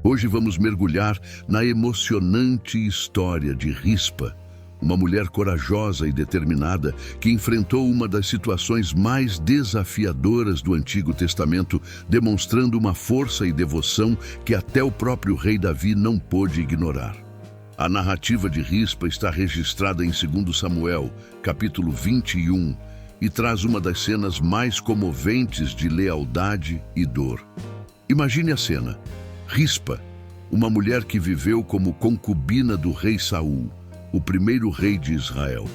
Hoje vamos mergulhar na emocionante história de Rispa, uma mulher corajosa e determinada que enfrentou uma das situações mais desafiadoras do Antigo Testamento, demonstrando uma força e devoção que até o próprio rei Davi não pôde ignorar. A narrativa de Rispa está registrada em 2 Samuel, capítulo 21, e traz uma das cenas mais comoventes de lealdade e dor. Imagine a cena. Rispa, uma mulher que viveu como concubina do rei Saul, o primeiro rei de Israel.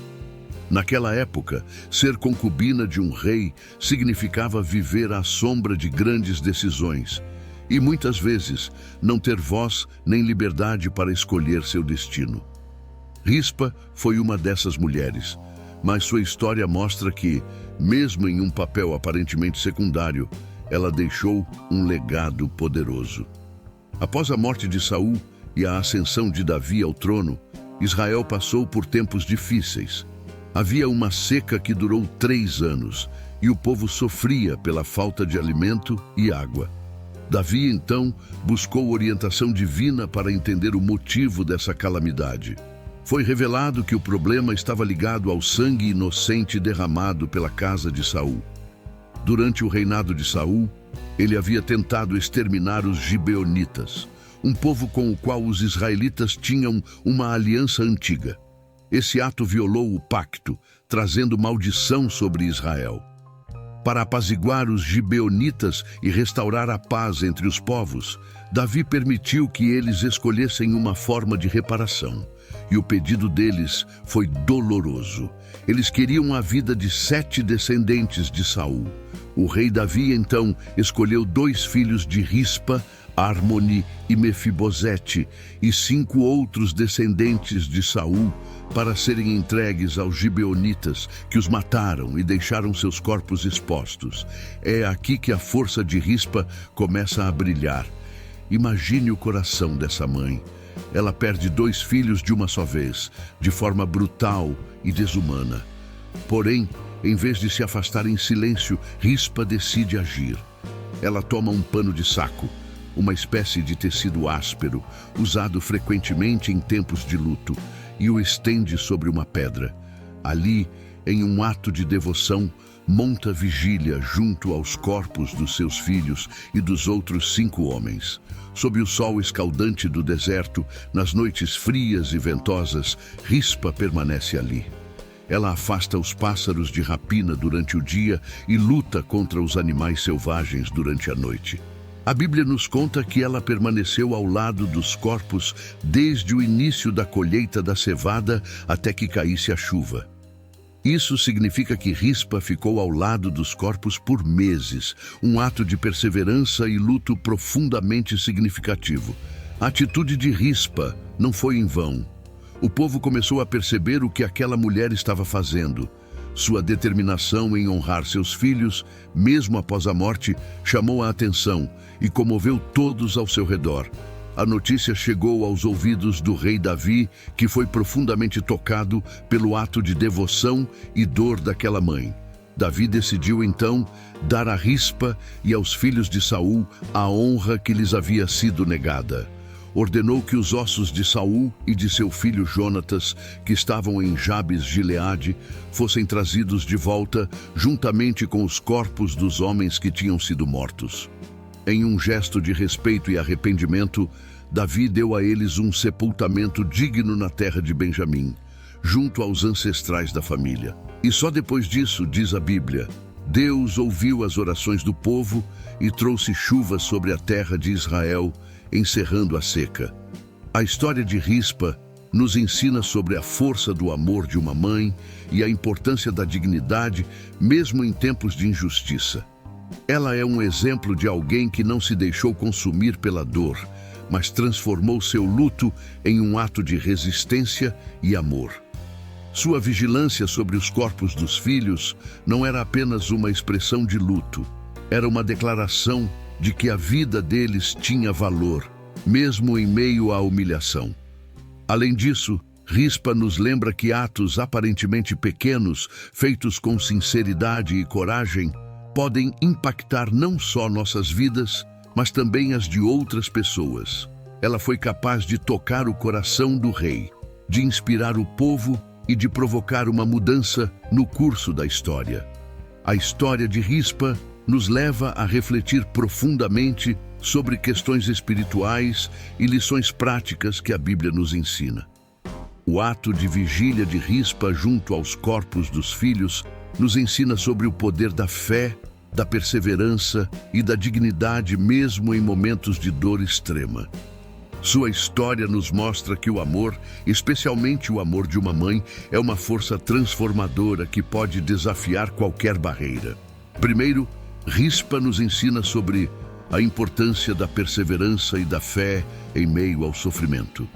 Naquela época, ser concubina de um rei significava viver à sombra de grandes decisões e, muitas vezes, não ter voz nem liberdade para escolher seu destino. Rispa foi uma dessas mulheres, mas sua história mostra que, mesmo em um papel aparentemente secundário, ela deixou um legado poderoso. Após a morte de Saul e a ascensão de Davi ao trono, Israel passou por tempos difíceis. Havia uma seca que durou 3 anos e o povo sofria pela falta de alimento e água. Davi, então, buscou orientação divina para entender o motivo dessa calamidade. Foi revelado que o problema estava ligado ao sangue inocente derramado pela casa de Saul. Durante o reinado de Saul, ele havia tentado exterminar os gibeonitas, um povo com o qual os israelitas tinham uma aliança antiga. Esse ato violou o pacto, trazendo maldição sobre Israel. Para apaziguar os gibeonitas e restaurar a paz entre os povos, Davi permitiu que eles escolhessem uma forma de reparação. E o pedido deles foi doloroso. Eles queriam a vida de 7 descendentes de Saul. O rei Davi, então, escolheu 2 filhos de Rispa, Armoni e Mefibosete, e 5 outros descendentes de Saul, para serem entregues aos gibeonitas, que os mataram e deixaram seus corpos expostos. É aqui que a força de Rispa começa a brilhar. Imagine o coração dessa mãe. Ela perde 2 filhos de uma só vez, de forma brutal e desumana. Porém, em vez de se afastar em silêncio, Rispa decide agir. Ela toma um pano de saco, uma espécie de tecido áspero, usado frequentemente em tempos de luto, e o estende sobre uma pedra. Ali, em um ato de devoção, monta vigília junto aos corpos dos seus filhos e dos outros 5 homens. Sob o sol escaldante do deserto, nas noites frias e ventosas, Rispa permanece ali. Ela afasta os pássaros de rapina durante o dia e luta contra os animais selvagens durante a noite. A Bíblia nos conta que ela permaneceu ao lado dos corpos desde o início da colheita da cevada até que caísse a chuva. Isso significa que Rispa ficou ao lado dos corpos por meses, um ato de perseverança e luto profundamente significativo. A atitude de Rispa não foi em vão. O povo começou a perceber o que aquela mulher estava fazendo. Sua determinação em honrar seus filhos, mesmo após a morte, chamou a atenção e comoveu todos ao seu redor. A notícia chegou aos ouvidos do rei Davi, que foi profundamente tocado pelo ato de devoção e dor daquela mãe. Davi decidiu, então, dar a Rispa e aos filhos de Saul a honra que lhes havia sido negada. Ordenou que os ossos de Saul e de seu filho Jonatas, que estavam em Jabes-Gileade, fossem trazidos de volta, juntamente com os corpos dos homens que tinham sido mortos. Em um gesto de respeito e arrependimento, Davi deu a eles um sepultamento digno na terra de Benjamim, junto aos ancestrais da família. E só depois disso, diz a Bíblia, Deus ouviu as orações do povo e trouxe chuva sobre a terra de Israel, encerrando a seca. A história de Rispa nos ensina sobre a força do amor de uma mãe e a importância da dignidade, mesmo em tempos de injustiça. Ela é um exemplo de alguém que não se deixou consumir pela dor, mas transformou seu luto em um ato de resistência e amor. Sua vigilância sobre os corpos dos filhos não era apenas uma expressão de luto, era uma declaração de que a vida deles tinha valor, mesmo em meio à humilhação. Além disso, Rispa nos lembra que atos aparentemente pequenos, feitos com sinceridade e coragem, podem impactar não só nossas vidas, mas também as de outras pessoas. ela foi capaz de tocar o coração do rei, de inspirar o povo e de provocar uma mudança no curso da história. A história de Rispa nos leva a refletir profundamente sobre questões espirituais e lições práticas que a Bíblia nos ensina. O ato de vigília de Rispa junto aos corpos dos filhos nos ensina sobre o poder da fé, da perseverança e da dignidade mesmo em momentos de dor extrema. Sua história nos mostra que o amor, especialmente o amor de uma mãe, é uma força transformadora que pode desafiar qualquer barreira. Primeiro, Rispa nos ensina sobre a importância da perseverança e da fé em meio ao sofrimento.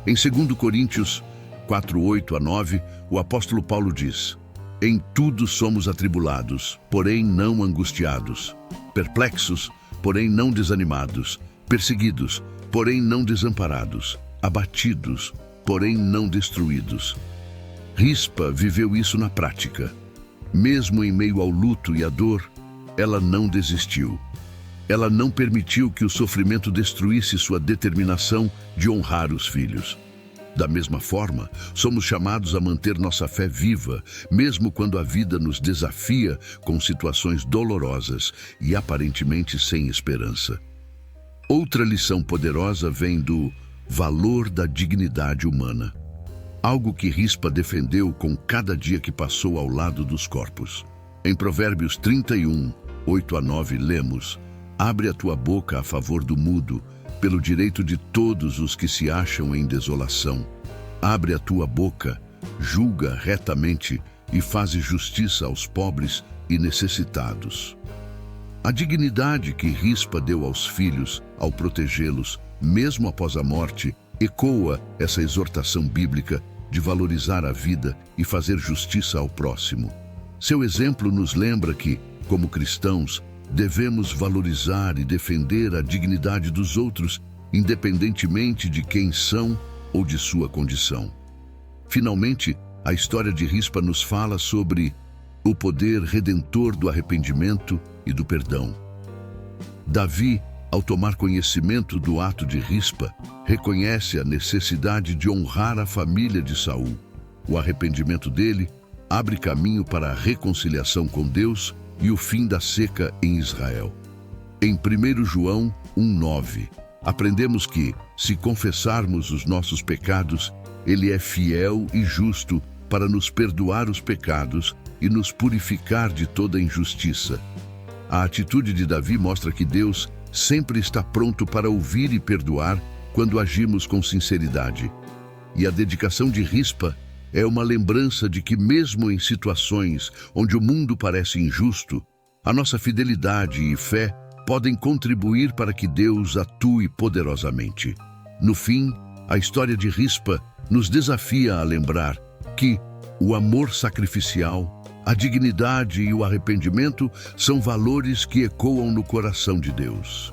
Em 2 Coríntios 4:8-9, o apóstolo Paulo diz: "Em tudo somos atribulados, porém não angustiados, perplexos, porém não desanimados, perseguidos, porém não desamparados, abatidos, porém não destruídos." Rispa viveu isso na prática. Mesmo em meio ao luto e à dor, ela não desistiu. Ela não permitiu que o sofrimento destruísse sua determinação de honrar os filhos. Da mesma forma, somos chamados a manter nossa fé viva, mesmo quando a vida nos desafia com situações dolorosas e aparentemente sem esperança. Outra lição poderosa vem do valor da dignidade humana, algo que Rispa defendeu com cada dia que passou ao lado dos corpos. Em Provérbios 31:8-9 lemos: "Abre a tua boca a favor do mudo, pelo direito de todos os que se acham em desolação. Abre a tua boca, julga retamente e faze justiça aos pobres e necessitados." A dignidade que Rispa deu aos filhos ao protegê-los, mesmo após a morte, ecoa essa exortação bíblica de valorizar a vida e fazer justiça ao próximo. Seu exemplo nos lembra que, como cristãos, devemos valorizar e defender a dignidade dos outros, independentemente de quem são ou de sua condição. Finalmente, a história de Rispa nos fala sobre o poder redentor do arrependimento e do perdão. Davi, ao tomar conhecimento do ato de Rispa, reconhece a necessidade de honrar a família de Saul. O arrependimento dele abre caminho para a reconciliação com Deus e o fim da seca em Israel. Em 1 João 1:9, aprendemos que, se confessarmos os nossos pecados, Ele é fiel e justo para nos perdoar os pecados e nos purificar de toda injustiça. A atitude de Davi mostra que Deus sempre está pronto para ouvir e perdoar quando agimos com sinceridade. E a dedicação de Rispa é uma lembrança de que, mesmo em situações onde o mundo parece injusto, a nossa fidelidade e fé podem contribuir para que Deus atue poderosamente. No fim, a história de Rispa nos desafia a lembrar que o amor sacrificial, a dignidade e o arrependimento são valores que ecoam no coração de Deus.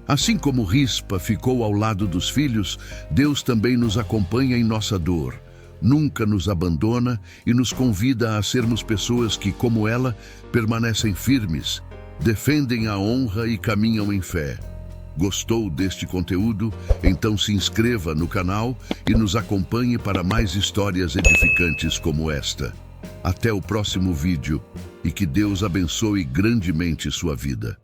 Assim como Rispa ficou ao lado dos filhos, Deus também nos acompanha em nossa dor, nunca nos abandona e nos convida a sermos pessoas que, como ela, permanecem firmes, defendem a honra e caminham em fé. Gostou deste conteúdo? Então se inscreva no canal e nos acompanhe para mais histórias edificantes como esta. Até o próximo vídeo e que Deus abençoe grandemente sua vida.